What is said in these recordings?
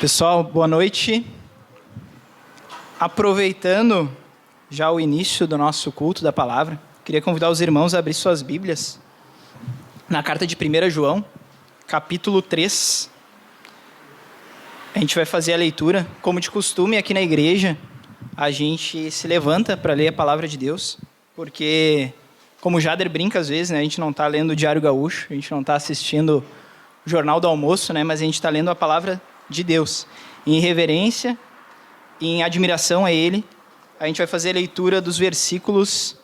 Pessoal, boa noite. Aproveitando já o início do nosso culto da palavra, queria convidar os irmãos a abrir suas Bíblias na carta de 1 João, capítulo 3. A gente vai fazer a leitura. Como de costume, aqui na igreja, a gente se levanta para ler a palavra de Deus, porque, como o Jader brinca às vezes, né, a gente não está lendo o Diário Gaúcho, a gente não está assistindo o Jornal do Almoço, né, mas a gente está lendo a palavra de Deus. Em reverência, em admiração a Ele, a gente vai fazer a leitura dos versículos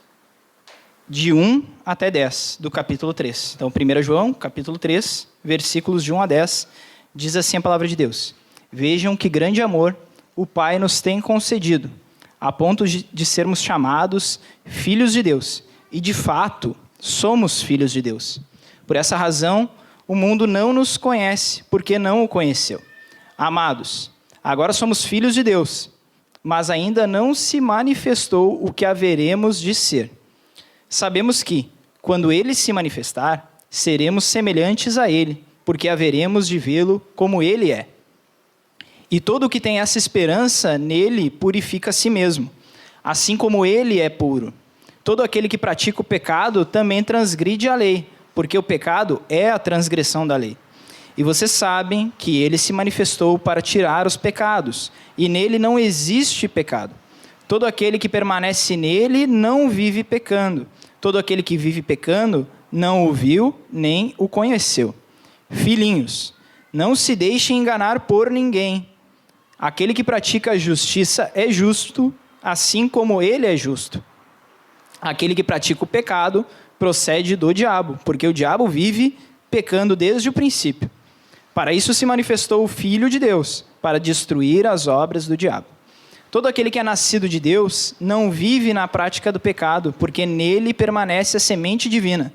de 1 até 10, do capítulo 3. Então, 1 João, capítulo 3, versículos de 1 a 10, diz assim a palavra de Deus. Vejam que grande amor o Pai nos tem concedido, a ponto de sermos chamados filhos de Deus. E, de fato, somos filhos de Deus. Por essa razão, o mundo não nos conhece, porque não o conheceu. Amados, agora somos filhos de Deus, mas ainda não se manifestou o que haveremos de ser. Sabemos que, quando Ele se manifestar, seremos semelhantes a Ele, porque haveremos de vê-lo como Ele é. E todo o que tem essa esperança nele purifica a si mesmo, assim como Ele é puro. Todo aquele que pratica o pecado também transgride a lei, porque o pecado é a transgressão da lei. E vocês sabem que Ele se manifestou para tirar os pecados, e nele não existe pecado. Todo aquele que permanece nele não vive pecando. Todo aquele que vive pecando não o viu nem o conheceu. Filhinhos, não se deixem enganar por ninguém. Aquele que pratica a justiça é justo, assim como Ele é justo. Aquele que pratica o pecado procede do diabo, porque o diabo vive pecando desde o princípio. Para isso se manifestou o Filho de Deus, para destruir as obras do diabo. Todo aquele que é nascido de Deus não vive na prática do pecado, porque nele permanece a semente divina.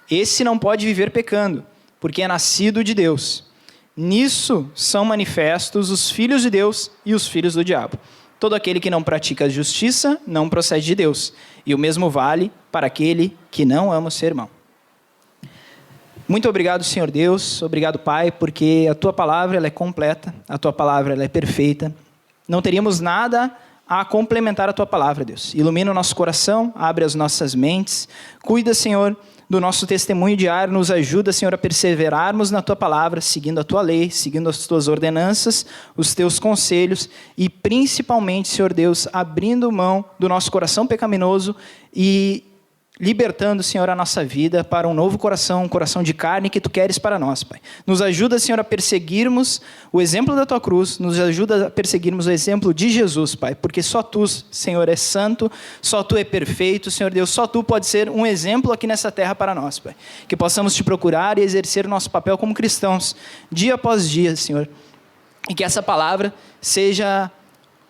Esse não pode viver pecando, porque é nascido de Deus. Nisso são manifestos os filhos de Deus e os filhos do diabo. Todo aquele que não pratica a justiça não procede de Deus, e o mesmo vale para aquele que não ama o seu irmão. Muito obrigado, Senhor Deus, obrigado, Pai, porque a Tua palavra ela é completa, a Tua palavra ela é perfeita. Não teríamos nada a complementar a Tua palavra, Deus. Ilumina o nosso coração, abre as nossas mentes, cuida, Senhor, do nosso testemunho diário, nos ajuda, Senhor, a perseverarmos na Tua palavra, seguindo a Tua lei, seguindo as Tuas ordenanças, os Teus conselhos e, principalmente, Senhor Deus, abrindo mão do nosso coração pecaminoso e libertando, Senhor, a nossa vida para um novo coração, um coração de carne que Tu queres para nós, Pai. Nos ajuda, Senhor, a perseguirmos o exemplo da Tua cruz, nos ajuda a perseguirmos o exemplo de Jesus, Pai, porque só Tu, Senhor, é santo, só Tu é perfeito, Senhor Deus, só Tu pode ser um exemplo aqui nessa terra para nós, Pai. Que possamos Te procurar e exercer o nosso papel como cristãos, dia após dia, Senhor, e que essa palavra seja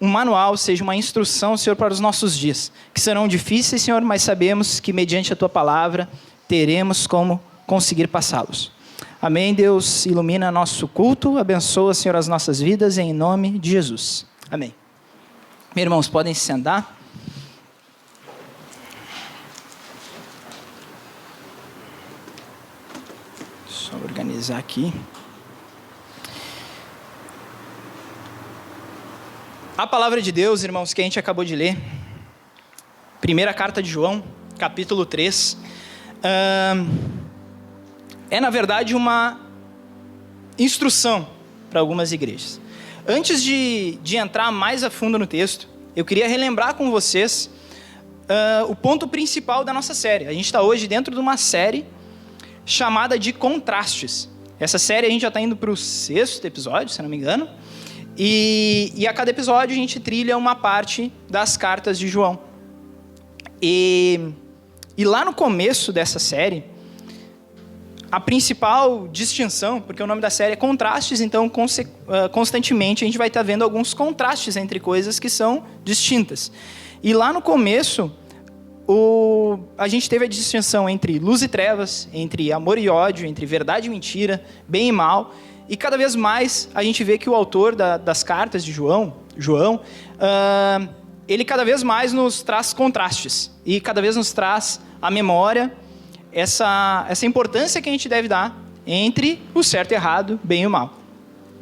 um manual, seja uma instrução, Senhor, para os nossos dias, que serão difíceis, Senhor, mas sabemos que mediante a Tua palavra teremos como conseguir passá-los. Amém, Deus, ilumina nosso culto, abençoa, Senhor, as nossas vidas, em nome de Jesus. Amém. Meus irmãos, podem se sentar. Só organizar aqui. A palavra de Deus, irmãos, que a gente acabou de ler, primeira carta de João, capítulo 3, é, na verdade, uma instrução para algumas igrejas. Antes de entrar mais a fundo no texto, eu queria relembrar com vocês o ponto principal da nossa série. A gente está hoje dentro de uma série chamada de Contrastes. Essa série a gente já está indo para o 6º episódio, se não me engano. E a cada episódio a gente trilha uma parte das cartas de João. E lá no começo dessa série, a principal distinção, porque o nome da série é Contrastes, então constantemente a gente vai estar vendo alguns contrastes entre coisas que são distintas. E lá no começo, a gente teve a distinção entre luz e trevas, entre amor e ódio, entre verdade e mentira, bem e mal. E cada vez mais a gente vê que o autor das cartas de João, ele cada vez mais nos traz contrastes. E cada vez nos traz à memória essa importância que a gente deve dar entre o certo e errado, bem e o mal.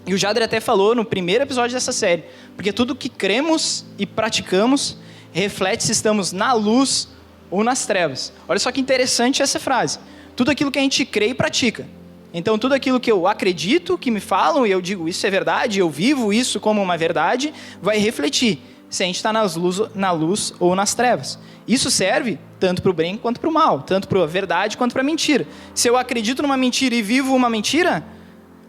E o Jader até falou no primeiro episódio dessa série, porque tudo que cremos e praticamos reflete se estamos na luz ou nas trevas. Olha só que interessante essa frase. Tudo aquilo que a gente crê e pratica. Então, tudo aquilo que eu acredito, que me falam, e eu digo, isso é verdade, eu vivo isso como uma verdade, vai refletir se a gente está na luz ou nas trevas. Isso serve tanto para o bem quanto para o mal, tanto para a verdade quanto para a mentira. Se eu acredito numa mentira e vivo uma mentira,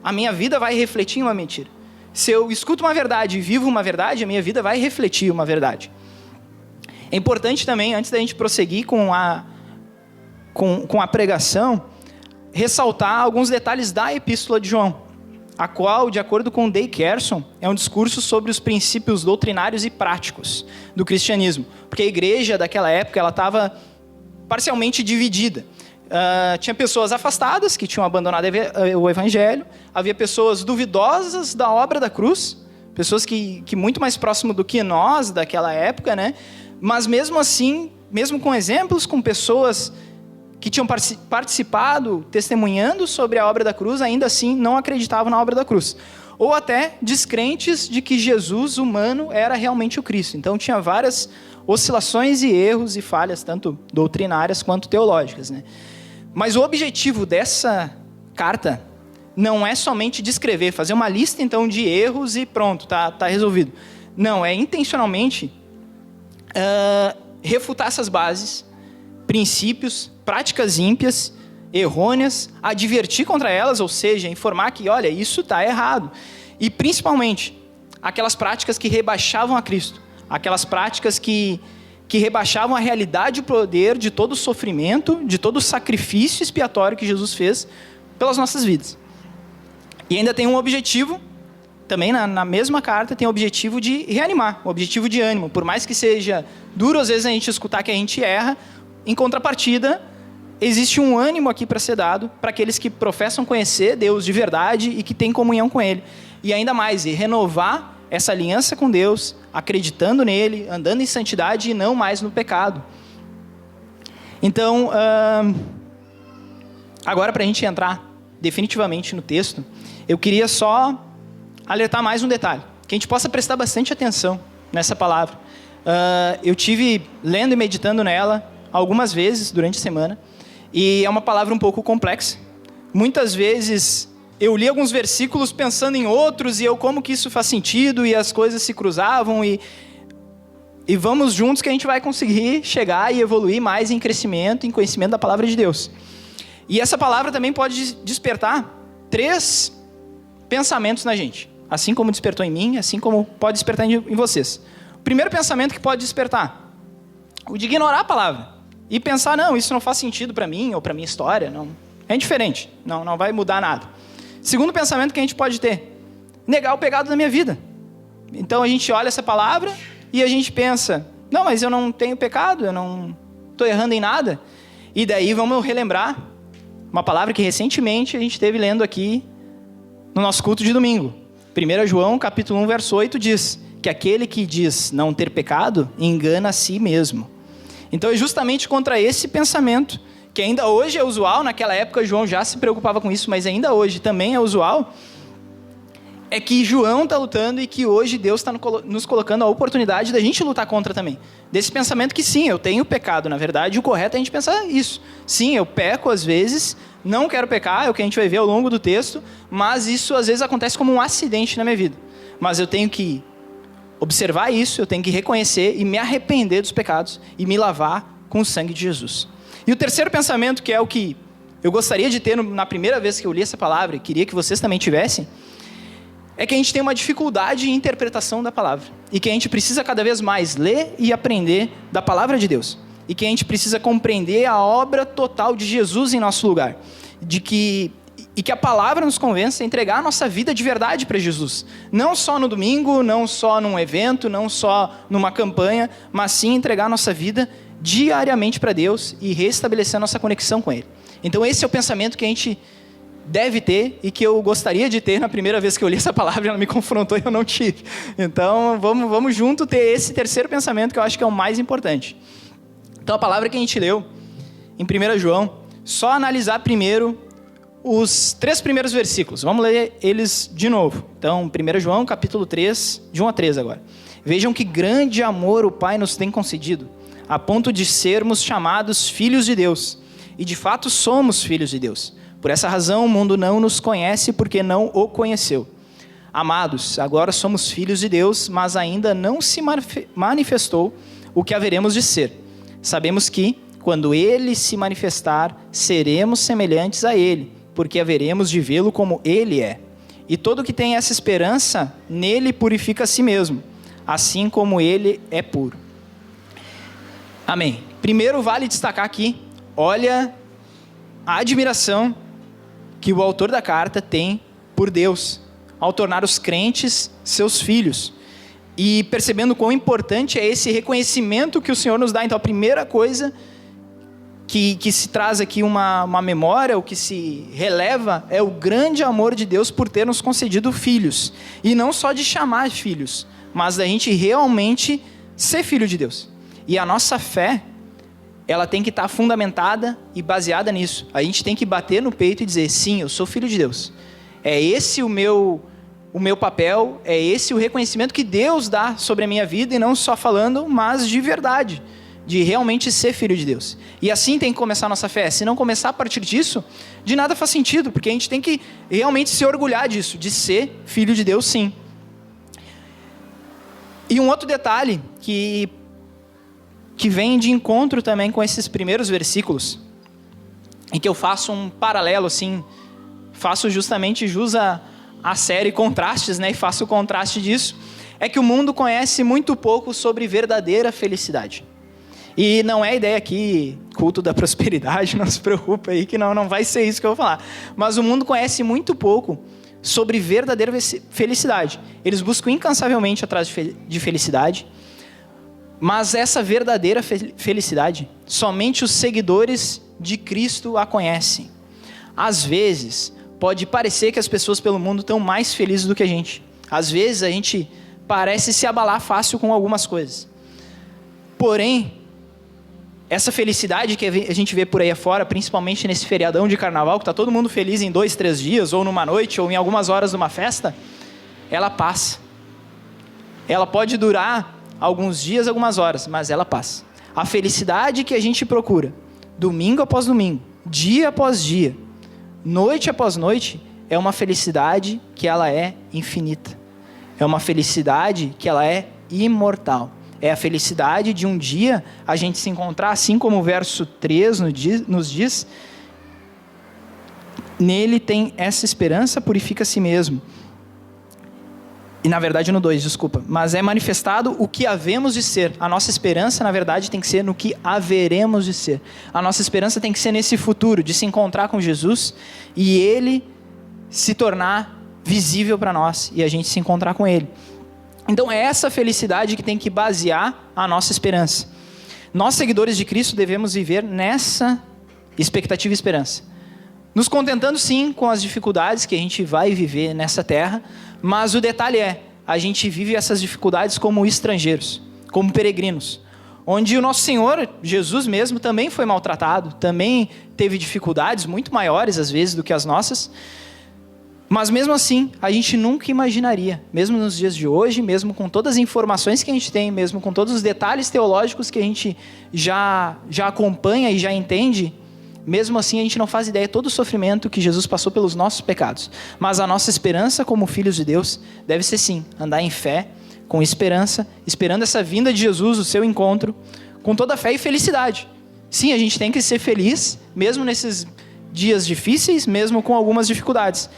a minha vida vai refletir em uma mentira. Se eu escuto uma verdade e vivo uma verdade, a minha vida vai refletir uma verdade. É importante também, antes da gente prosseguir com a pregação, ressaltar alguns detalhes da Epístola de João, a qual, de acordo com Day Carson, é um discurso sobre os princípios doutrinários e práticos do cristianismo, porque a igreja daquela época ela estava parcialmente dividida. Tinha pessoas afastadas que tinham abandonado o evangelho, havia pessoas duvidosas da obra da cruz, pessoas que muito mais próximo do que nós daquela época, né? Mas mesmo assim, mesmo com exemplos, com pessoas que tinham participado, testemunhando sobre a obra da cruz, ainda assim não acreditavam na obra da cruz. Ou até descrentes de que Jesus humano era realmente o Cristo. Então tinha várias oscilações e erros e falhas, tanto doutrinárias quanto teológicas, né? Mas o objetivo dessa carta não é somente descrever, fazer uma lista então de erros e pronto, tá resolvido. Não, é intencionalmente refutar essas bases, princípios, práticas ímpias, errôneas, advertir contra elas, ou seja, informar que, olha, isso está errado. E principalmente, aquelas práticas que rebaixavam a Cristo, aquelas práticas que rebaixavam a realidade e o poder de todo o sofrimento, de todo o sacrifício expiatório que Jesus fez pelas nossas vidas. E ainda tem um objetivo, também na mesma carta, tem o objetivo de reanimar, o objetivo de ânimo. Por mais que seja duro, às vezes, a gente escutar que a gente erra, em contrapartida, existe um ânimo aqui para ser dado para aqueles que professam conhecer Deus de verdade e que têm comunhão com Ele. E ainda mais, renovar essa aliança com Deus, acreditando nele, andando em santidade e não mais no pecado. Então, agora para a gente entrar definitivamente no texto, eu queria só alertar mais um detalhe, que a gente possa prestar bastante atenção nessa palavra. Eu tive lendo e meditando nela algumas vezes durante a semana, e é uma palavra um pouco complexa. Muitas vezes eu li alguns versículos pensando em outros, e como que isso faz sentido, e as coisas se cruzavam, e vamos juntos que a gente vai conseguir chegar e evoluir mais em crescimento, em conhecimento da palavra de Deus. E essa palavra também pode despertar 3 pensamentos na gente, assim como despertou em mim, assim como pode despertar em vocês. O primeiro pensamento que pode despertar, o de ignorar a palavra e pensar, não, isso não faz sentido para mim ou para minha história, não, é indiferente, não vai mudar nada. Segundo pensamento que a gente pode ter, negar o pecado da minha vida. Então a gente olha essa palavra e a gente pensa, não, mas eu não tenho pecado, eu não estou errando em nada. E daí vamos relembrar uma palavra que recentemente a gente esteve lendo aqui no nosso culto de domingo. 1 João, capítulo 1, verso 8, diz que aquele que diz não ter pecado, engana a si mesmo. Então é justamente contra esse pensamento, que ainda hoje é usual, naquela época João já se preocupava com isso, mas ainda hoje também é usual, é que João está lutando e que hoje Deus está nos colocando a oportunidade da gente lutar contra também. Desse pensamento que sim, eu tenho pecado, na verdade, o correto é a gente pensar isso. Sim, eu peco às vezes, não quero pecar, é o que a gente vai ver ao longo do texto, mas isso às vezes acontece como um acidente na minha vida. Mas eu tenho que observar isso, eu tenho que reconhecer e me arrepender dos pecados e me lavar com o sangue de Jesus. E o terceiro pensamento, que é o que eu gostaria de ter na primeira vez que eu li essa palavra, e queria que vocês também tivessem, é que a gente tem uma dificuldade em interpretação da palavra. E que a gente precisa cada vez mais ler e aprender da palavra de Deus. E que a gente precisa compreender a obra total de Jesus em nosso lugar. E que a palavra nos convença a entregar a nossa vida de verdade para Jesus. Não só no domingo, não só num evento, não só numa campanha, mas sim entregar a nossa vida diariamente para Deus e restabelecer a nossa conexão com Ele. Então esse é o pensamento que a gente deve ter e que eu gostaria de ter na primeira vez que eu li essa palavra, ela me confrontou e eu não tive. Então vamos junto ter esse terceiro pensamento que eu acho que é o mais importante. Então a palavra que a gente leu em 1 João, só analisar primeiro os 3 primeiros versículos. Vamos ler eles de novo. Então, 1 João, capítulo 3, de 1 a 3 agora. Vejam que grande amor o Pai nos tem concedido, a ponto de sermos chamados filhos de Deus. E de fato somos filhos de Deus. Por essa razão o mundo não nos conhece porque não o conheceu. Amados, agora somos filhos de Deus, mas ainda não se manifestou o que haveremos de ser. Sabemos que, quando Ele se manifestar, seremos semelhantes a Ele, porque haveremos de vê-lo como Ele é. E todo que tem essa esperança, nele purifica a si mesmo, assim como Ele é puro. Amém. Primeiro vale destacar aqui, olha a admiração que o autor da carta tem por Deus, ao tornar os crentes seus filhos. E percebendo quão importante é esse reconhecimento que o Senhor nos dá. Então a primeira coisa que se traz aqui uma memória, o que se releva, é o grande amor de Deus por ter nos concedido filhos. E não só de chamar filhos, mas da gente realmente ser filho de Deus. E a nossa fé, ela tem que estar fundamentada e baseada nisso. A gente tem que bater no peito e dizer, sim, eu sou filho de Deus. É esse o meu papel, é esse o reconhecimento que Deus dá sobre a minha vida, e não só falando, mas de verdade, de realmente ser filho de Deus. E assim tem que começar a nossa fé. Se não começar a partir disso, de nada faz sentido, porque a gente tem que realmente se orgulhar disso, de ser filho de Deus, sim. E um outro detalhe que vem de encontro também com esses primeiros versículos, em que eu faço um paralelo, assim, faço justamente jus à série Contrastes, né? E faço o contraste disso, é que o mundo conhece muito pouco sobre verdadeira felicidade. E não é ideia aqui, culto da prosperidade, não se preocupe aí que não vai ser isso que eu vou falar. Mas o mundo conhece muito pouco sobre verdadeira felicidade. Eles buscam incansavelmente atrás de felicidade, mas essa verdadeira felicidade, somente os seguidores de Cristo a conhecem. Às vezes, pode parecer que as pessoas pelo mundo estão mais felizes do que a gente. Às vezes, a gente parece se abalar fácil com algumas coisas. Porém, essa felicidade que a gente vê por aí afora, principalmente nesse feriadão de carnaval, que está todo mundo feliz em 2, 3 dias, ou numa noite, ou em algumas horas de uma festa, ela passa. Ela pode durar alguns dias, algumas horas, mas ela passa. A felicidade que a gente procura, domingo após domingo, dia após dia, noite após noite, é uma felicidade que ela é infinita. É uma felicidade que ela é imortal. É a felicidade de um dia a gente se encontrar, assim como o verso 3 nos diz, nele tem essa esperança, purifica a si mesmo. E na verdade no 2, desculpa. Mas é manifestado o que havemos de ser. A nossa esperança, na verdade, tem que ser no que haveremos de ser. A nossa esperança tem que ser nesse futuro, de se encontrar com Jesus e Ele se tornar visível para nós e a gente se encontrar com Ele. Então é essa felicidade que tem que basear a nossa esperança. Nós, seguidores de Cristo, devemos viver nessa expectativa e esperança. Nos contentando sim com as dificuldades que a gente vai viver nessa terra, mas o detalhe é, a gente vive essas dificuldades como estrangeiros, como peregrinos, onde o nosso Senhor, Jesus mesmo, também foi maltratado, também teve dificuldades muito maiores às vezes do que as nossas, mas mesmo assim, a gente nunca imaginaria, mesmo nos dias de hoje, mesmo com todas as informações que a gente tem, mesmo com todos os detalhes teológicos que a gente já acompanha e já entende, mesmo assim a gente não faz ideia de todo o sofrimento que Jesus passou pelos nossos pecados. Mas a nossa esperança como filhos de Deus deve ser sim, andar em fé, com esperança, esperando essa vinda de Jesus, o seu encontro, com toda a fé e felicidade. Sim, a gente tem que ser feliz, mesmo nesses dias difíceis, mesmo com algumas dificuldades.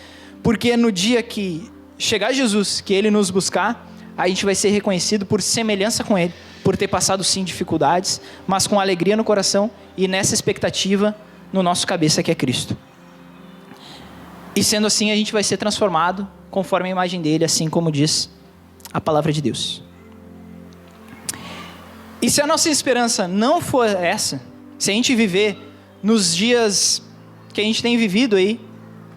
Porque no dia que chegar Jesus, que Ele nos buscar, a gente vai ser reconhecido por semelhança com Ele, por ter passado sim dificuldades, mas com alegria no coração e nessa expectativa no nosso cabeça que é Cristo. E sendo assim, a gente vai ser transformado conforme a imagem dele, assim como diz a palavra de Deus. E se a nossa esperança não for essa, se a gente viver nos dias que a gente tem vivido aí,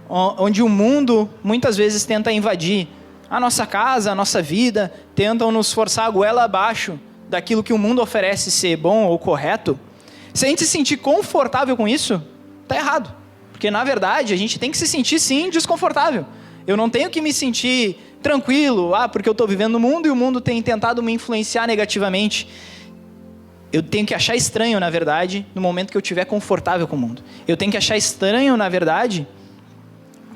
onde o mundo muitas vezes tenta invadir a nossa casa, a nossa vida, tentam nos forçar a goela abaixo daquilo que o mundo oferece ser bom ou correto, se a gente se sentir confortável com isso, está errado. Porque, na verdade, a gente tem que se sentir, sim, desconfortável. Eu não tenho que me sentir tranquilo, porque eu estou vivendo no mundo e o mundo tem tentado me influenciar negativamente. Eu tenho que achar estranho, na verdade, no momento que eu estiver confortável com o mundo. Eu tenho que achar estranho, na verdade,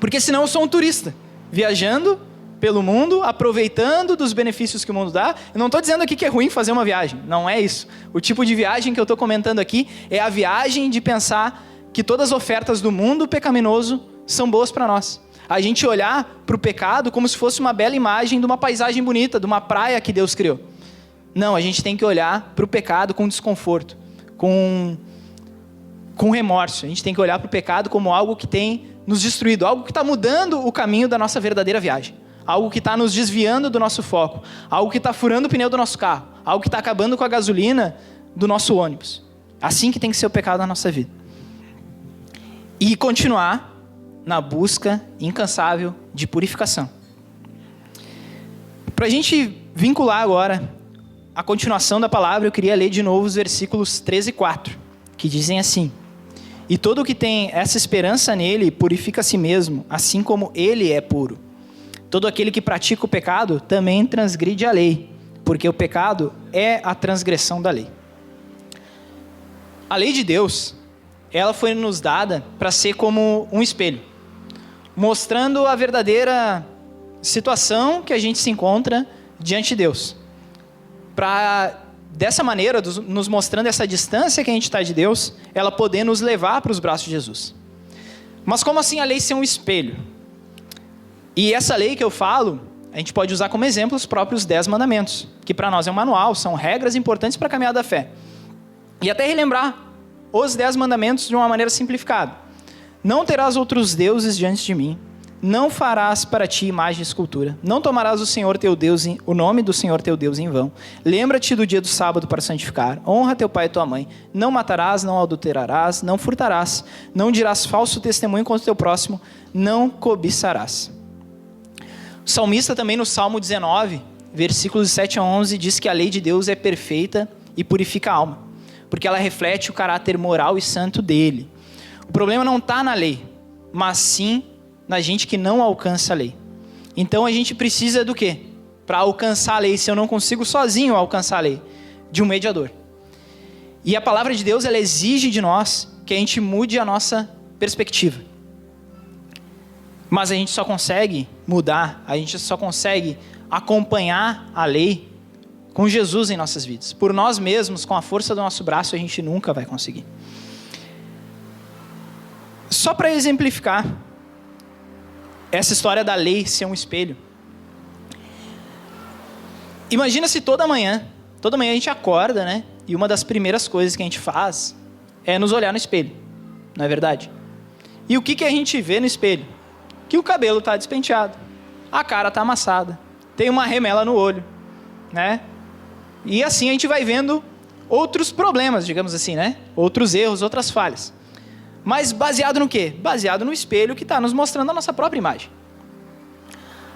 porque senão eu sou um turista, viajando pelo mundo, aproveitando dos benefícios que o mundo dá. Eu não estou dizendo aqui que é ruim fazer uma viagem, não é isso. O tipo de viagem que eu estou comentando aqui é a viagem de pensar que todas as ofertas do mundo pecaminoso são boas para nós. A gente olhar para o pecado como se fosse uma bela imagem de uma paisagem bonita, de uma praia que Deus criou. Não, a gente tem que olhar para o pecado com desconforto, com remorso. A gente tem que olhar para o pecado como algo que tem nos destruído, algo que está mudando o caminho da nossa verdadeira viagem, algo que está nos desviando do nosso foco, algo que está furando o pneu do nosso carro, algo que está acabando com a gasolina do nosso ônibus. Assim que tem que ser o pecado na nossa vida. E continuar na busca incansável de purificação. Para a gente vincular agora a continuação da palavra, eu queria ler de novo os versículos 13 e 4, que dizem assim: E todo o que tem essa esperança nele purifica a si mesmo, assim como ele é puro. Todo aquele que pratica o pecado também transgride a lei, porque o pecado é a transgressão da lei. A lei de Deus, ela foi nos dada para ser como um espelho, mostrando a verdadeira situação que a gente se encontra diante de Deus. Dessa maneira, nos mostrando essa distância que a gente está de Deus, ela poder nos levar para os braços de Jesus. Mas como assim a lei ser um espelho? E essa lei que eu falo, a gente pode usar como exemplo os próprios 10 mandamentos, que para nós é um manual, são regras importantes para a caminhada da fé. E até relembrar os 10 mandamentos de uma maneira simplificada. Não terás outros deuses diante de mim. Não farás para ti imagem e escultura. Não tomarás o nome do Senhor teu Deus em vão. Lembra-te do dia do sábado para santificar. Honra teu pai e tua mãe. Não matarás, não adulterarás, não furtarás. Não dirás falso testemunho contra o teu próximo. Não cobiçarás. O salmista também no Salmo 19, versículos 7 a 11, diz que a lei de Deus é perfeita e purifica a alma, porque ela reflete o caráter moral e santo dele. O problema não está na lei, mas sim na gente que não alcança a lei. Então a gente precisa do quê? Para alcançar a lei, se eu não consigo sozinho alcançar a lei, de um mediador. E a palavra de Deus, ela exige de nós que a gente mude a nossa perspectiva. Mas a gente só consegue mudar, a gente só consegue acompanhar a lei com Jesus em nossas vidas. Por nós mesmos, com a força do nosso braço, a gente nunca vai conseguir. Só para exemplificar essa história da lei ser um espelho. Imagina se toda manhã a gente acorda, né? E uma das primeiras coisas que a gente faz é nos olhar no espelho, não é verdade? E o que a gente vê no espelho? Que o cabelo está despenteado, a cara está amassada, tem uma remela no olho, né? E assim a gente vai vendo outros problemas, digamos assim, né? Outros erros, outras falhas. Mas baseado no quê? Baseado no espelho que está nos mostrando a nossa própria imagem.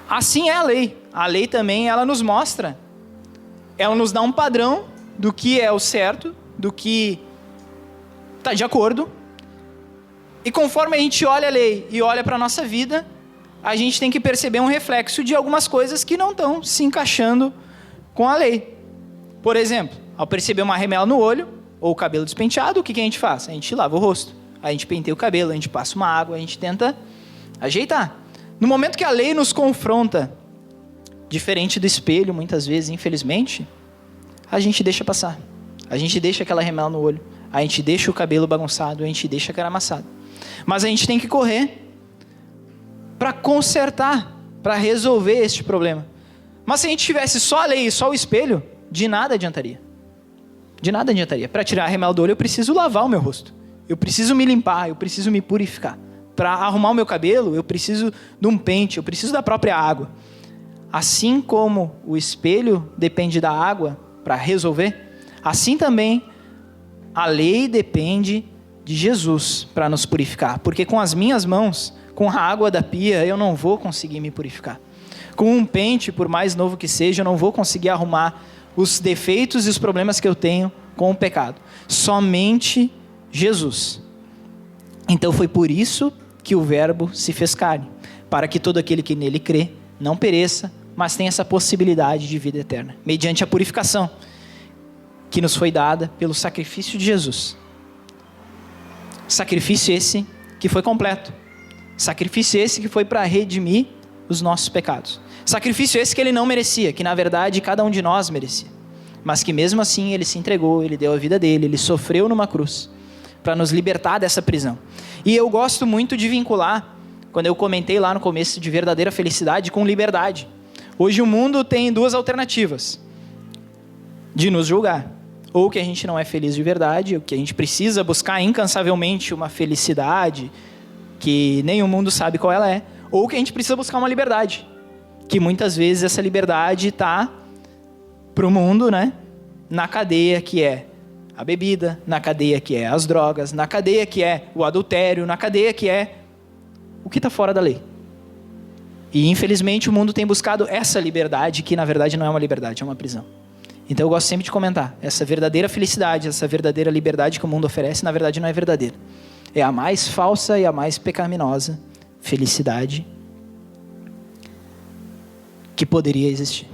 Assim é a lei. A lei também, ela nos mostra, ela nos dá um padrão do que é o certo, do que está de acordo. E conforme a gente olha a lei e olha para a nossa vida, a gente tem que perceber um reflexo de algumas coisas que não estão se encaixando com a lei. Por exemplo, ao perceber uma remela no olho, ou o cabelo despenteado, o que a gente faz? A gente lava o rosto. A gente penteia o cabelo, a gente passa uma água, a gente tenta ajeitar. No momento que a lei nos confronta, diferente do espelho, muitas vezes, infelizmente, a gente deixa passar. A gente deixa aquela remela no olho, a gente deixa o cabelo bagunçado, a gente deixa a cara amassada. Mas a gente tem que correr para consertar, para resolver este problema. Mas se a gente tivesse só a lei e só o espelho, de nada adiantaria. De nada adiantaria. Para tirar a remela do olho, eu preciso lavar o meu rosto. Eu preciso me limpar, eu preciso me purificar. Para arrumar o meu cabelo, eu preciso de um pente, eu preciso da própria água. Assim como o espelho depende da água para resolver, assim também a lei depende de Jesus para nos purificar. Porque com as minhas mãos, com a água da pia, eu não vou conseguir me purificar. Com um pente, por mais novo que seja, eu não vou conseguir arrumar os defeitos e os problemas que eu tenho com o pecado. Somente Jesus. Então foi por isso que o Verbo se fez carne, para que todo aquele que nele crê não pereça, mas tenha essa possibilidade de vida eterna, mediante a purificação que nos foi dada pelo sacrifício de Jesus. Sacrifício esse que foi completo. Sacrifício esse que foi para redimir os nossos pecados. Sacrifício esse que ele não merecia, que na verdade cada um de nós merecia. Mas que mesmo assim ele se entregou, ele deu a vida dele, ele sofreu numa cruz para nos libertar dessa prisão. E eu gosto muito de vincular, quando eu comentei lá no começo de verdadeira felicidade, com liberdade. Hoje o mundo tem duas alternativas de nos julgar. Ou que a gente não é feliz de verdade, ou que a gente precisa buscar incansavelmente uma felicidade que nem o mundo sabe qual ela é, ou que a gente precisa buscar uma liberdade, que muitas vezes essa liberdade está para o mundo, né? Na cadeia que é a bebida, na cadeia que é as drogas, na cadeia que é o adultério, na cadeia que é o que está fora da lei. E infelizmente o mundo tem buscado essa liberdade, que na verdade não é uma liberdade, é uma prisão. Então eu gosto sempre de comentar, essa verdadeira felicidade, essa verdadeira liberdade que o mundo oferece, na verdade não é verdadeira. É a mais falsa e a mais pecaminosa felicidade que poderia existir.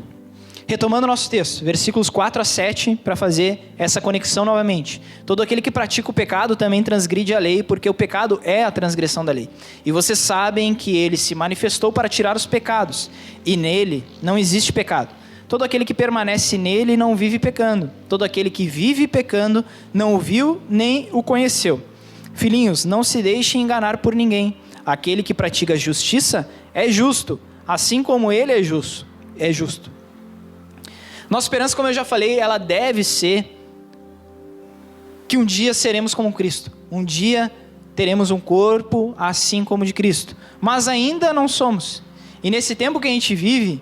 Retomando o nosso texto, versículos 4 a 7, para fazer essa conexão novamente. Todo aquele que pratica o pecado também transgride a lei, porque o pecado é a transgressão da lei. E vocês sabem que ele se manifestou para tirar os pecados, e nele não existe pecado. Todo aquele que permanece nele não vive pecando. Todo aquele que vive pecando não o viu nem o conheceu. Filhinhos, não se deixem enganar por ninguém. Aquele que pratica justiça é justo, assim como ele é justo. Nossa esperança, como eu já falei, ela deve ser que um dia seremos como Cristo. Um dia teremos um corpo assim como o de Cristo. Mas ainda não somos. E nesse tempo que a gente vive,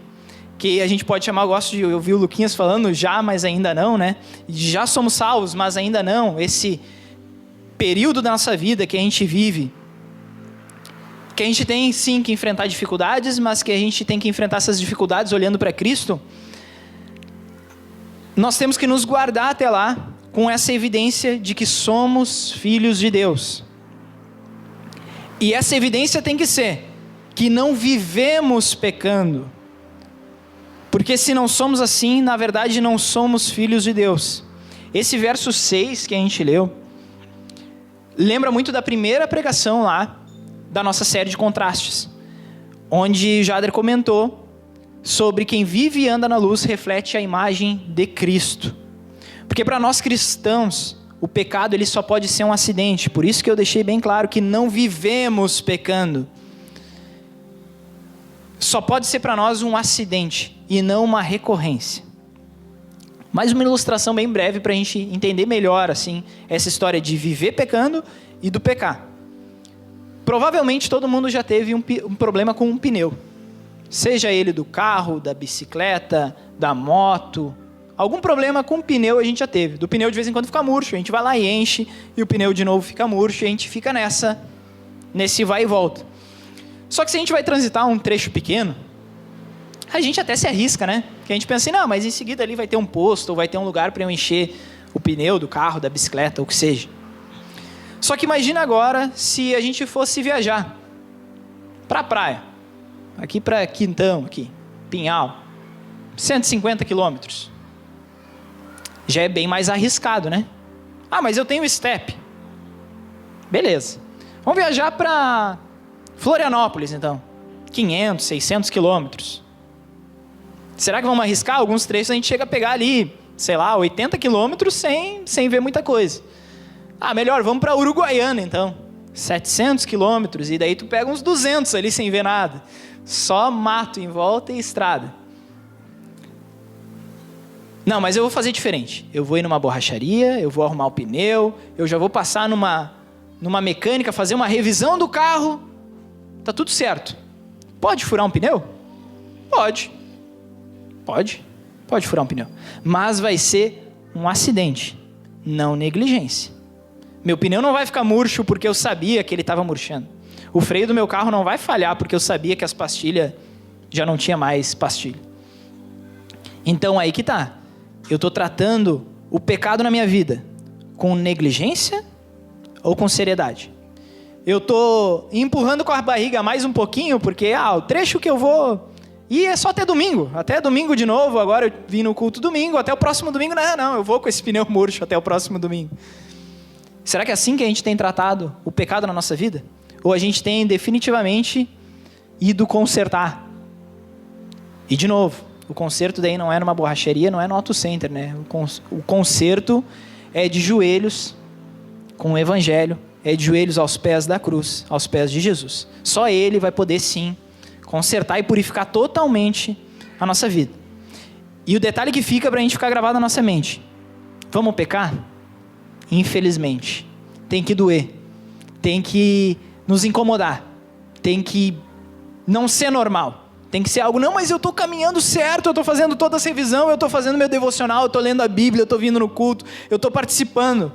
que a gente pode chamar, eu gosto de ouvir o Luquinhas falando já, mas ainda não, né? Já somos salvos, mas ainda não. Esse período da nossa vida que a gente vive, que a gente tem sim que enfrentar dificuldades, mas que a gente tem que enfrentar essas dificuldades olhando para Cristo, nós temos que nos guardar até lá com essa evidência de que somos filhos de Deus. E essa evidência tem que ser que não vivemos pecando. Porque se não somos assim, na verdade não somos filhos de Deus. Esse verso 6 que a gente leu, lembra muito da primeira pregação lá, da nossa série de contrastes, onde Jader comentou sobre quem vive e anda na luz reflete a imagem de Cristo. Porque para nós cristãos, o pecado ele só pode ser um acidente. Por isso que eu deixei bem claro que não vivemos pecando. Só pode ser para nós um acidente e não uma recorrência. Mais uma ilustração bem breve para a gente entender melhor assim, essa história de viver pecando e do pecar. Provavelmente todo mundo já teve um problema com um pneu. Seja ele do carro, da bicicleta, da moto. Algum problema com o pneu a gente já teve. Do pneu de vez em quando fica murcho, a gente vai lá e enche, e o pneu de novo fica murcho, e a gente fica nesse vai e volta. Só que se a gente vai transitar um trecho pequeno, a gente até se arrisca, né? Porque a gente pensa assim, não, mas em seguida ali vai ter um posto, ou vai ter um lugar para eu encher o pneu do carro, da bicicleta, ou o que seja. Só que imagina agora se a gente fosse viajar para a praia, aqui para Quintão, aqui, Pinhal, 150 quilômetros. Já é bem mais arriscado, né? Ah, mas eu tenho step. Beleza. Vamos viajar para Florianópolis, então. 500, 600 quilômetros. Será que vamos arriscar? Alguns trechos a gente chega a pegar ali, sei lá, 80 quilômetros sem ver muita coisa. Ah, melhor, vamos para Uruguaiana, então. 700 quilômetros, e daí tu pega uns 200 ali sem ver nada. Só mato em volta e estrada. Não, mas eu vou fazer diferente. Eu vou ir numa borracharia, eu vou arrumar o pneu, eu já vou passar numa mecânica, fazer uma revisão do carro. Tá tudo certo. Pode furar um pneu? Pode. Pode furar um pneu. Mas vai ser um acidente, não negligência. Meu pneu não vai ficar murcho porque eu sabia que ele estava murchando. O freio do meu carro não vai falhar porque eu sabia que as pastilhas já não tinha mais pastilha. Então aí que tá. Eu estou tratando o pecado na minha vida com negligência ou com seriedade? eu estou empurrando com a barriga mais um pouquinho, porque o trecho que eu vou ir é só até domingo de novo, agora eu vim no culto domingo, até o próximo domingo, não, eu vou com esse pneu murcho até o próximo domingo. Será que é assim que a gente tem tratado o pecado na nossa vida? Ou a gente tem definitivamente ido consertar? E de novo, o conserto daí não é numa borracharia, não é no auto center, né? O conserto é de joelhos com o evangelho, é de joelhos aos pés da cruz, aos pés de Jesus. Só Ele vai poder sim consertar e purificar totalmente a nossa vida. E o detalhe que fica para a gente ficar gravado na nossa mente: vamos pecar? Infelizmente, tem que doer, tem que nos incomodar, tem que não ser normal, tem que ser algo, não, mas eu estou caminhando certo, eu estou fazendo toda essa revisão, eu estou fazendo meu devocional, eu estou lendo a Bíblia, eu estou vindo no culto, eu estou participando.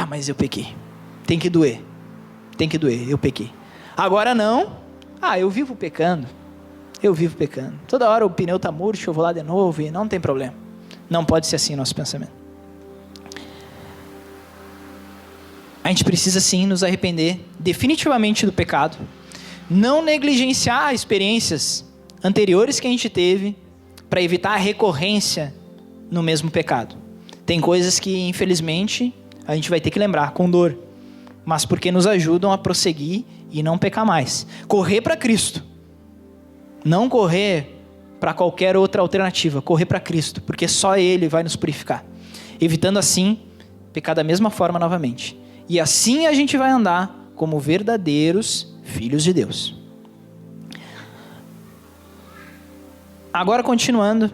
Mas eu pequei. Tem que doer, eu pequei. Agora não, eu vivo pecando, toda hora o pneu está murcho, eu vou lá de novo e não tem problema. Não pode ser assim o nosso pensamento. A gente precisa sim nos arrepender definitivamente do pecado, não negligenciar experiências anteriores que a gente teve para evitar a recorrência no mesmo pecado. Tem coisas que infelizmente a gente vai ter que lembrar com dor, mas porque nos ajudam a prosseguir e não pecar mais. Correr para Cristo, não correr para qualquer outra alternativa, correr para Cristo, porque só Ele vai nos purificar, evitando assim pecar da mesma forma novamente. E assim a gente vai andar como verdadeiros filhos de Deus. Agora, continuando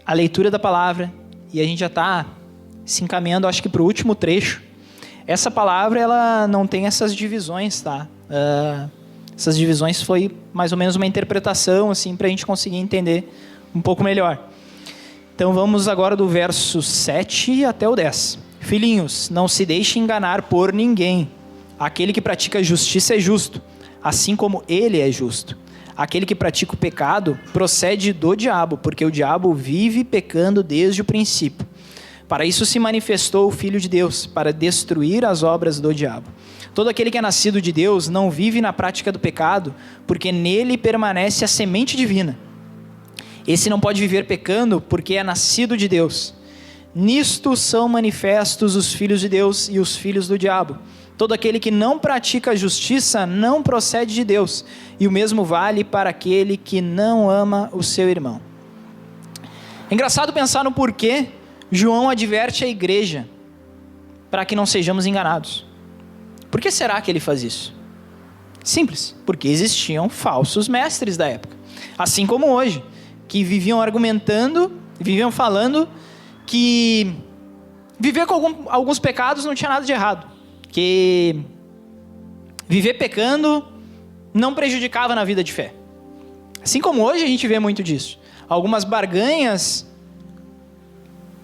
a leitura da palavra, e a gente já está se encaminhando, acho que para o último trecho. Essa palavra, ela não tem essas divisões, tá? Essas divisões foi mais ou menos uma interpretação, assim, para a gente conseguir entender um pouco melhor. Então vamos agora do verso 7 até o 10. Filhinhos, não se deixe enganar por ninguém. Aquele que pratica justiça é justo, assim como ele é justo. Aquele que pratica o pecado procede do diabo, porque o diabo vive pecando desde o princípio. Para isso se manifestou o Filho de Deus, para destruir as obras do diabo. Todo aquele que é nascido de Deus não vive na prática do pecado, porque nele permanece a semente divina. Esse não pode viver pecando, porque é nascido de Deus. Nisto são manifestos os filhos de Deus e os filhos do diabo. Todo aquele que não pratica a justiça não procede de Deus, e o mesmo vale para aquele que não ama o seu irmão. É engraçado pensar no porquê João adverte a igreja para que não sejamos enganados. Por que será que ele faz isso? Simples, porque existiam falsos mestres da época, assim como hoje, que viviam argumentando, viviam falando que viver com alguns pecados não tinha nada de errado, que viver pecando não prejudicava na vida de fé. Assim como hoje a gente vê muito disso. Algumas barganhas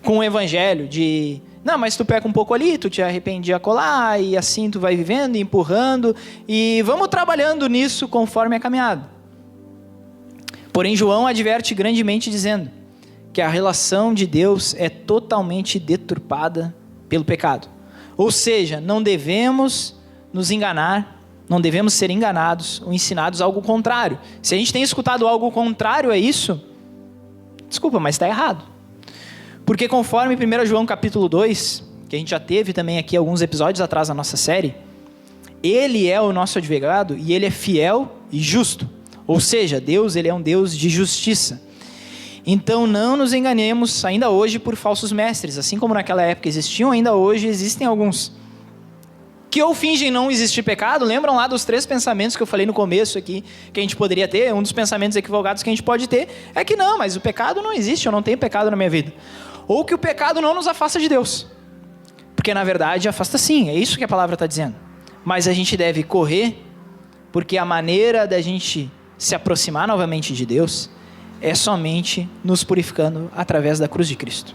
com o evangelho de, não, mas tu peca um pouco ali, tu te arrependi acolá, e assim tu vai vivendo, empurrando, e vamos trabalhando nisso conforme a caminhada. Porém, João adverte grandemente dizendo que a relação de Deus é totalmente deturpada pelo pecado. Ou seja, não devemos nos enganar, não devemos ser enganados ou ensinados algo contrário. Se a gente tem escutado algo contrário a isso, desculpa, mas está errado. Porque conforme 1 João capítulo 2, que a gente já teve também aqui alguns episódios atrás na nossa série, Ele é o nosso advogado e Ele é fiel e justo. Ou seja, Deus, Ele é um Deus de justiça. Então não nos enganemos ainda hoje por falsos mestres. Assim como naquela época existiam, ainda hoje existem alguns que ou fingem não existir pecado. Lembram lá dos 3 pensamentos que eu falei no começo aqui, que a gente poderia ter? Um dos pensamentos equivocados que a gente pode ter é que não, mas o pecado não existe, eu não tenho pecado na minha vida. Ou que o pecado não nos afasta de Deus. Porque na verdade afasta sim, é isso que a palavra está dizendo. Mas a gente deve correr, porque a maneira da gente se aproximar novamente de Deus é somente nos purificando através da cruz de Cristo.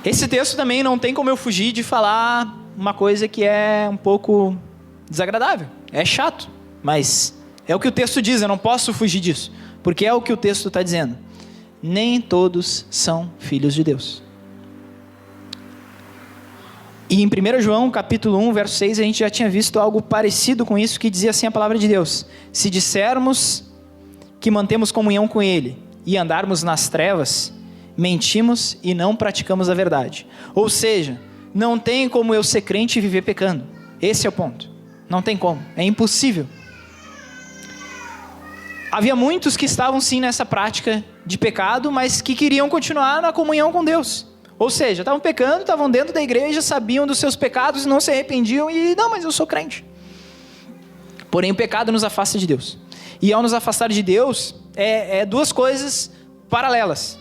Esse texto também não tem como eu fugir de falar uma coisa que é um pouco desagradável, é chato, mas é o que o texto diz, eu não posso fugir disso, porque é o que o texto está dizendo. Nem todos são filhos de Deus. E em 1 João, capítulo 1, verso 6, a gente já tinha visto algo parecido com isso, que dizia assim a palavra de Deus: se dissermos que mantemos comunhão com Ele e andarmos nas trevas, mentimos e não praticamos a verdade. Ou seja, não tem como eu ser crente e viver pecando. Esse é o ponto. Não tem como. É impossível. Havia muitos que estavam sim nessa prática de pecado, mas que queriam continuar na comunhão com Deus. Ou seja, estavam pecando, estavam dentro da igreja, sabiam dos seus pecados, não se arrependiam e não, mas eu sou crente. Porém, o pecado nos afasta de Deus. E ao nos afastar de Deus, duas coisas paralelas.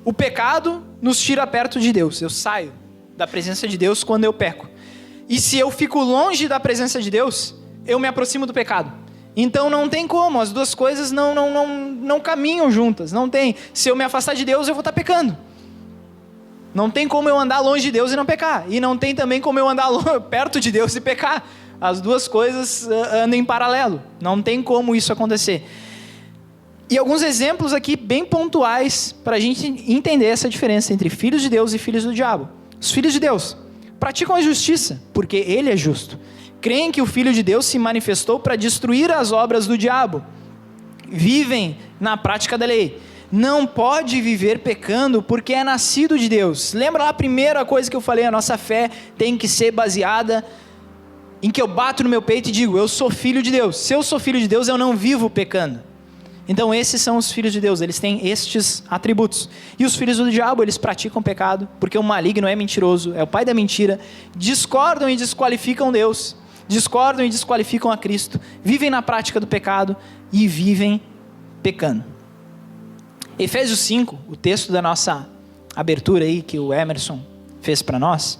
O pecado nos tira perto de Deus. Eu saio da presença de Deus quando eu peco. E se eu fico longe da presença de Deus, eu me aproximo do pecado. Então não tem como, as duas coisas não caminham juntas. Não tem. Se eu me afastar de Deus, eu vou estar pecando. Não tem como eu andar longe de Deus e não pecar. E não tem também como eu andar perto de Deus e pecar. As duas coisas andam em paralelo. Não tem como isso acontecer. E alguns exemplos aqui bem pontuais para a gente entender essa diferença entre filhos de Deus e filhos do diabo. Os filhos de Deus praticam a justiça, porque Ele é justo. Creem que o Filho de Deus se manifestou para destruir as obras do diabo. Vivem na prática da lei. Não pode viver pecando porque é nascido de Deus. Lembra lá a primeira coisa que eu falei? A nossa fé tem que ser baseada em que eu bato no meu peito e digo, eu sou filho de Deus. Se eu sou filho de Deus, eu não vivo pecando. Então esses são os filhos de Deus, eles têm estes atributos. E os filhos do diabo, eles praticam pecado, porque o maligno é mentiroso, é o pai da mentira, discordam e desqualificam Deus, discordam e desqualificam a Cristo, vivem na prática do pecado e vivem pecando. Efésios 5, o texto da nossa abertura aí, que o Emerson fez para nós,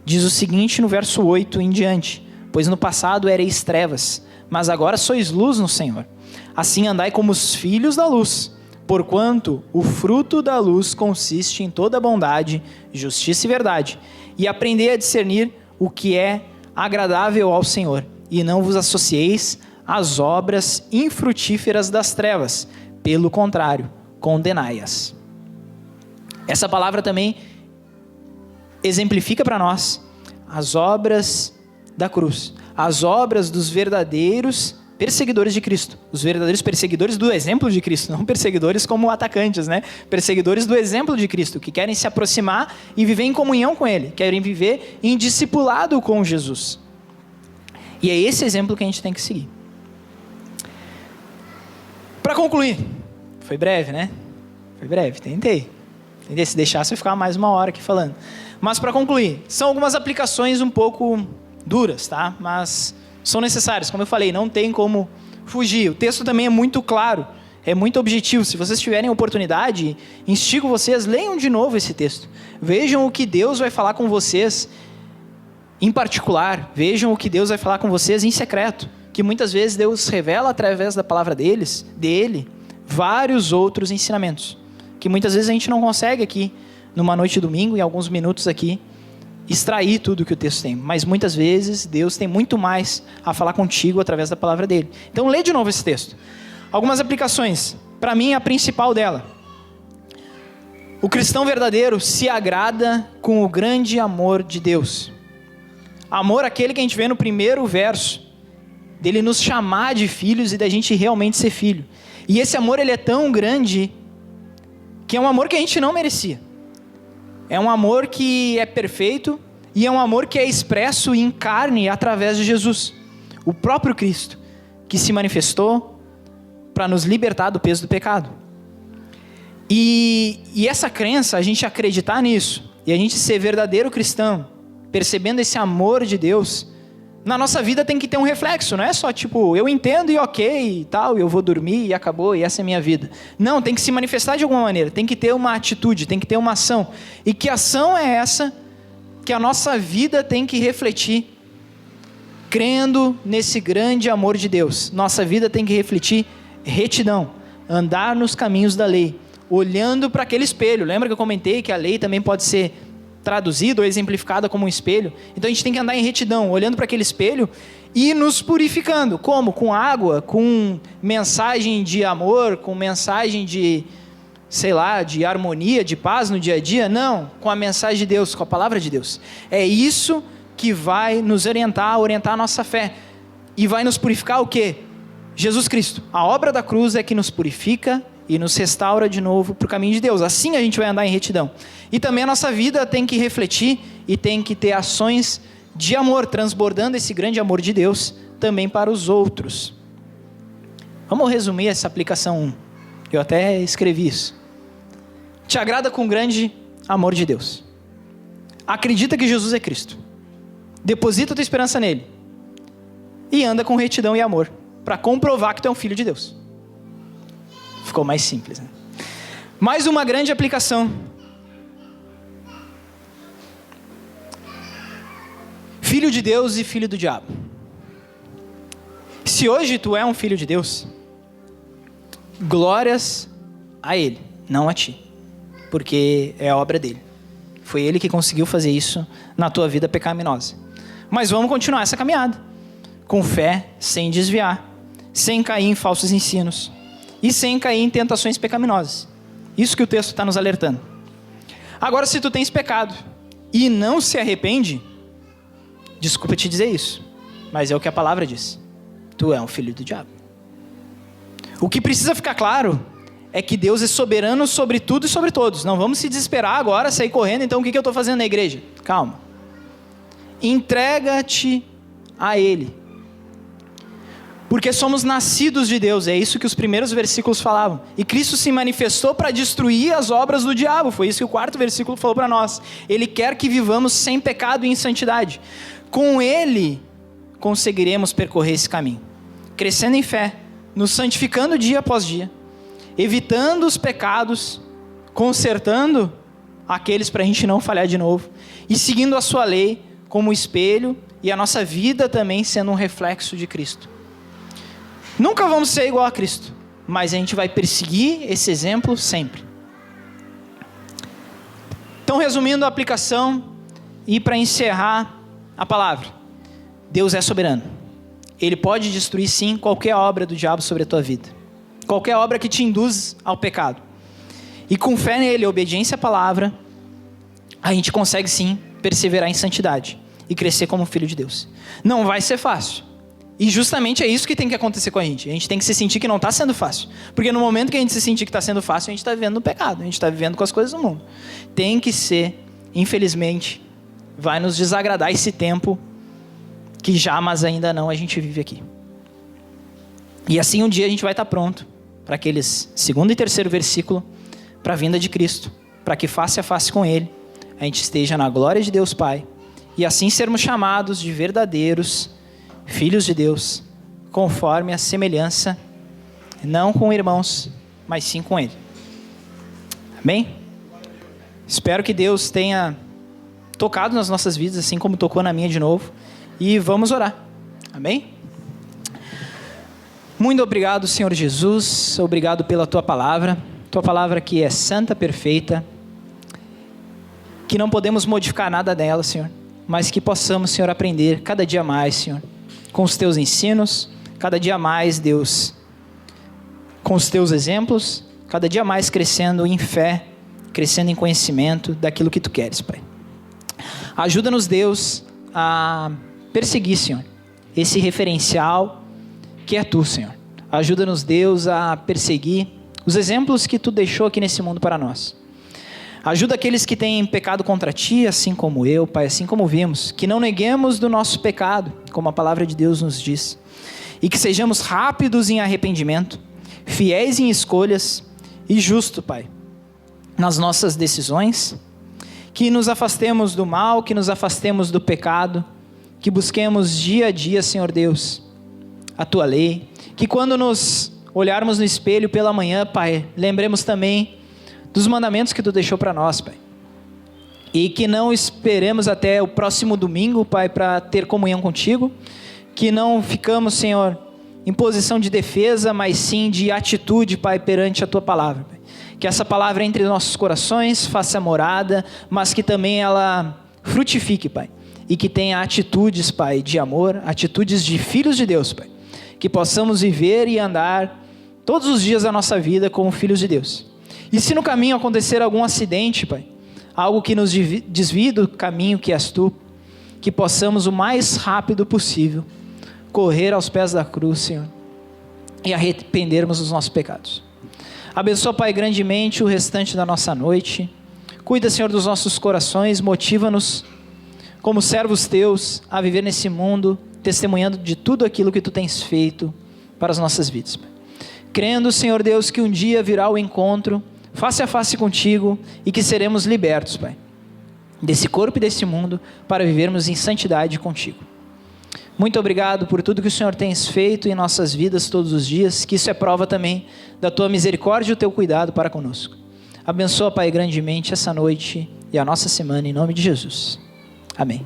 diz o seguinte no verso 8 em diante: pois no passado erais trevas, mas agora sois luz no Senhor. Assim andai como os filhos da luz, porquanto o fruto da luz consiste em toda bondade, justiça e verdade, e aprendei a discernir o que é agradável ao Senhor, e não vos associeis às obras infrutíferas das trevas, pelo contrário, condenai-as. Essa palavra também exemplifica para nós as obras da cruz, as obras dos verdadeiros perseguidores de Cristo, os verdadeiros perseguidores do exemplo de Cristo, não perseguidores como atacantes, né? Perseguidores do exemplo de Cristo, que querem se aproximar e viver em comunhão com Ele, querem viver em discipulado com Jesus. E é esse exemplo que a gente tem que seguir. Para concluir, foi breve, né? Foi breve, tentei. Se deixasse eu ficar mais uma hora aqui falando. Mas para concluir, são algumas aplicações um pouco duras, tá? Mas são necessárias, como eu falei, não tem como fugir. O texto também é muito claro, é muito objetivo. Se vocês tiverem oportunidade, instigo vocês, leiam de novo esse texto. Vejam o que Deus vai falar com vocês em particular. Vejam o que Deus vai falar com vocês em secreto. Que muitas vezes Deus revela através da palavra dele, vários outros ensinamentos. Que muitas vezes a gente não consegue aqui, numa noite de domingo, em alguns minutos aqui, extrair tudo que o texto tem. Mas muitas vezes Deus tem muito mais a falar contigo através da palavra dele. Então lê de novo esse texto. Algumas aplicações. Para mim, a principal dela. O cristão verdadeiro se agrada com o grande amor de Deus. Amor aquele que a gente vê no primeiro verso, dele nos chamar de filhos e da gente realmente ser filho. E esse amor, ele é tão grande, que é um amor que a gente não merecia. É um amor que é perfeito e é um amor que é expresso em carne através de Jesus, o próprio Cristo, que se manifestou para nos libertar do peso do pecado. E essa crença, a gente acreditar nisso, e a gente ser verdadeiro cristão, percebendo esse amor de Deus, na nossa vida tem que ter um reflexo, não é só tipo, eu entendo e ok e tal, eu vou dormir e acabou e essa é a minha vida. Não, tem que se manifestar de alguma maneira, tem que ter uma atitude, tem que ter uma ação. E que ação é essa que a nossa vida tem que refletir? Crendo nesse grande amor de Deus. Nossa vida tem que refletir retidão, andar nos caminhos da lei, olhando para aquele espelho. Lembra que eu comentei que a lei também pode ser traduzida ou exemplificada como um espelho? Então a gente tem que andar em retidão, olhando para aquele espelho e nos purificando. Como? Com água, com mensagem de amor, com mensagem de sei lá, de harmonia, de paz no dia a dia. Não, com a mensagem de Deus, com a palavra de Deus. É isso que vai nos orientar a nossa fé. E vai nos purificar o quê? Jesus Cristo. A obra da cruz é que nos purifica e nos restaura de novo para o caminho de Deus. Assim a gente vai andar em retidão. E também a nossa vida tem que refletir e tem que ter ações de amor, transbordando esse grande amor de Deus também para os outros. Vamos resumir essa aplicação 1. Eu até escrevi isso. Te agrada com o grande amor de Deus. Acredita que Jesus é Cristo. Deposita tua esperança nele. E anda com retidão e amor, para comprovar que tu é um filho de Deus. Ficou mais simples, né? Mais uma grande aplicação. Filho de Deus e filho do diabo. Se hoje tu é um filho de Deus, glórias a Ele, não a ti. Porque é a obra dele. Foi Ele que conseguiu fazer isso na tua vida pecaminosa. Mas vamos continuar essa caminhada. Com fé, sem desviar. Sem cair em falsos ensinos. E sem cair em tentações pecaminosas. Isso que o texto está nos alertando. Agora, se tu tens pecado e não se arrepende, desculpa te dizer isso, mas é o que a palavra diz. Tu é um filho do diabo. O que precisa ficar claro é que Deus é soberano sobre tudo e sobre todos. Não vamos se desesperar agora, sair correndo. Então o que eu estou fazendo na igreja? Calma. Entrega-te a Ele. Porque somos nascidos de Deus. É isso que os primeiros versículos falavam. E Cristo se manifestou para destruir as obras do diabo. Foi isso que o 4º versículo falou para nós. Ele quer que vivamos sem pecado e em santidade. Com Ele conseguiremos percorrer esse caminho. Crescendo em fé. Nos santificando dia após dia. Evitando os pecados. Consertando aqueles para a gente não falhar de novo. E seguindo a sua lei como espelho. E a nossa vida também sendo um reflexo de Cristo. Nunca vamos ser igual a Cristo, mas a gente vai perseguir esse exemplo sempre. Então, resumindo a aplicação e para encerrar a palavra, Deus é soberano. Ele pode destruir sim qualquer obra do diabo sobre a tua vida, qualquer obra que te induz ao pecado. E com fé nele, obediência à palavra, a gente consegue sim perseverar em santidade e crescer como filho de Deus. Não vai ser fácil. E justamente é isso que tem que acontecer com a gente. A gente tem que se sentir que não está sendo fácil. Porque no momento que a gente se sentir que está sendo fácil, a gente está vivendo no pecado. A gente está vivendo com as coisas do mundo. Tem que ser, infelizmente, vai nos desagradar esse tempo que já, mas ainda não, a gente vive aqui. E assim um dia a gente vai estar pronto para aqueles 2º e 3º versículo, para a vinda de Cristo. Para que face a face com Ele, a gente esteja na glória de Deus Pai. E assim sermos chamados de verdadeiros filhos de Deus, conforme a semelhança, não com irmãos, mas sim com Ele. Amém? Espero que Deus tenha tocado nas nossas vidas, assim como tocou na minha de novo. E vamos orar. Amém? Muito obrigado, Senhor Jesus. Obrigado pela Tua palavra. Tua palavra que é santa, perfeita. Que não podemos modificar nada dela, Senhor. Mas que possamos, Senhor, aprender cada dia mais, Senhor, com os Teus ensinos, cada dia mais, Deus, com os Teus exemplos, cada dia mais crescendo em fé, crescendo em conhecimento daquilo que Tu queres, Pai. Ajuda-nos, Deus, a perseguir, Senhor, esse referencial que é Tu, Senhor. Ajuda-nos, Deus, a perseguir os exemplos que Tu deixou aqui nesse mundo para nós. Ajuda aqueles que têm pecado contra Ti, assim como eu, Pai, assim como vimos. Que não neguemos do nosso pecado, como a palavra de Deus nos diz. E que sejamos rápidos em arrependimento, fiéis em escolhas e justos, Pai, nas nossas decisões. Que nos afastemos do mal, que nos afastemos do pecado. Que busquemos dia a dia, Senhor Deus, a Tua lei. Que quando nos olharmos no espelho pela manhã, Pai, lembremos também dos mandamentos que Tu deixou para nós, Pai. E que não esperemos até o próximo domingo, Pai, para ter comunhão contigo. Que não ficamos, Senhor, em posição de defesa, mas sim de atitude, Pai, perante a Tua palavra, Pai. Que essa palavra entre em nossos corações, faça morada, mas que também ela frutifique, Pai. E que tenha atitudes, Pai, de amor, atitudes de filhos de Deus, Pai. Que possamos viver e andar todos os dias da nossa vida como filhos de Deus. E se no caminho acontecer algum acidente, Pai, algo que nos desvie do caminho que és Tu, que possamos o mais rápido possível correr aos pés da cruz, Senhor, e arrependermos dos nossos pecados. Abençoa, Pai, grandemente o restante da nossa noite. Cuida, Senhor, dos nossos corações, motiva-nos como servos Teus a viver nesse mundo, testemunhando de tudo aquilo que Tu tens feito para as nossas vidas, Pai. Crendo, Senhor Deus, que um dia virá o encontro face a face contigo e que seremos libertos, Pai, desse corpo e desse mundo para vivermos em santidade contigo. Muito obrigado por tudo que o Senhor tens feito em nossas vidas todos os dias, que isso é prova também da Tua misericórdia e o Teu cuidado para conosco. Abençoa, Pai, grandemente essa noite e a nossa semana, em nome de Jesus. Amém.